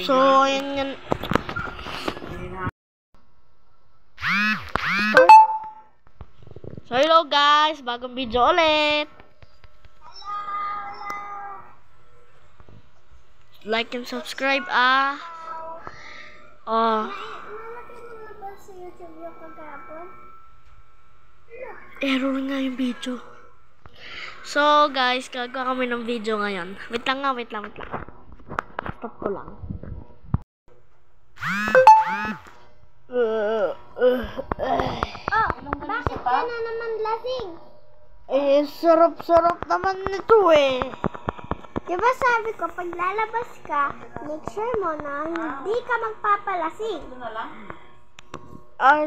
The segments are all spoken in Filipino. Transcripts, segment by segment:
So, ayan yan. So, hello guys. Bagong video ulit. Like and subscribe, error nga yung video. So, guys, gagawa kami ng video ngayon. Wait lang. Stop ko lang. Bakit ka na naman lasing? Sarap-sarap naman nito eh. Diba sabi ko, pag lalabas ka, make sure mo na hindi ka magpapalasing.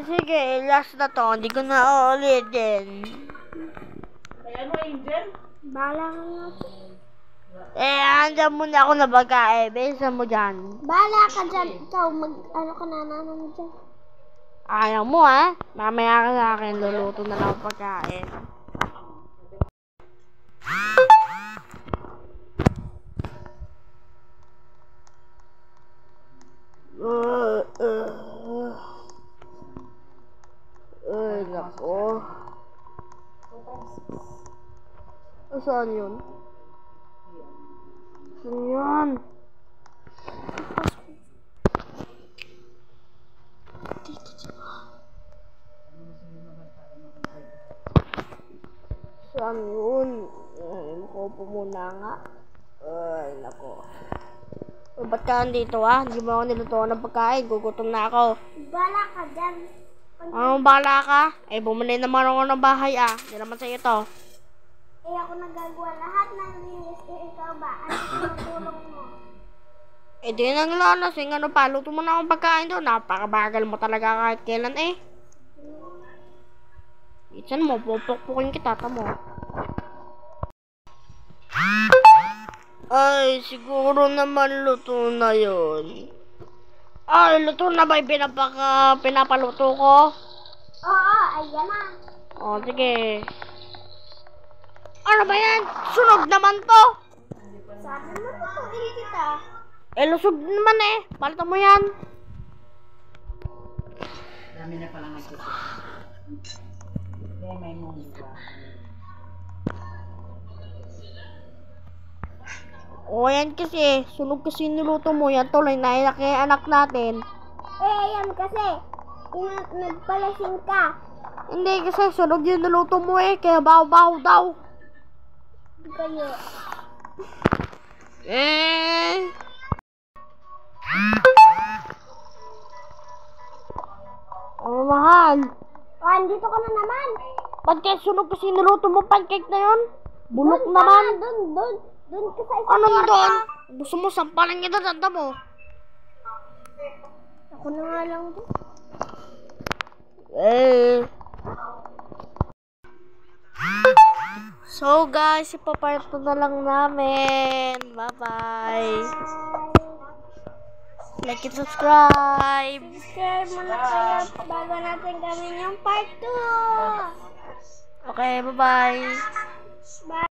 Sige, last na to. Hindi ko na uulitin. Kaya mo, Angel? Bala ka nga po. Andyan muna ako na pagkain. Bisa mo dyan. Bala ka dyan. Ikaw, ano ka na naman dyan? Ayaw mo ha? Mamaya ka sa akin. Luluto na lang ako pagkain. Ay, nako. Saan yun? Saan yun? Dito diba? Saan yun? Makupo muna nga. Ay, nako. Ba't ka nandito Hindi mo ako nilutuan ng pagkain. Gugutom na ako. Bala ka dyan. Anong bala ka? Bumili naman ako ng bahay Hindi naman sa'yo to. Ako nagagawa lahat ng linis. Ikaw ba? Ano tulong mo? Di nang lalasing. Ano pa? Luto mo na akong pagkain doon. Napakabagal mo talaga kahit kailan Itsan mo, pupukpukin kita. Tamo. Ay, siguro naman luto na yun. Ay, luto na ba yung pinapaluto ko? Oo, ayan na. Sige. Ano ba yan? Sunog naman to. Sabi mo lutuin kita. Lusog naman Palitan mo yan. Dami na palang nagsusunod. Kaya may mungga. Yan kasi. Sunog kasi niluto mo yan. Tuloy na kay anak natin. Yan kasi. Nagpalasing ka. Hindi kasi sunog yung niluto mo Kaya baho-baho daw. Kayo. Mahal. Andito ka na naman. Ba't kaya sunog kasi niluto mo pancake na yun? Bulok naman. Doon ka sa isang Anong kwarto. doon? Gusto mo sampalan kita tanda mo? Ako na nga lang doon. So guys, ipaparto na lang namin. Bye-bye. Like and subscribe. Subscribe mo na kayo bago natin gawin yung part 2. Okay, bye-bye. Bye.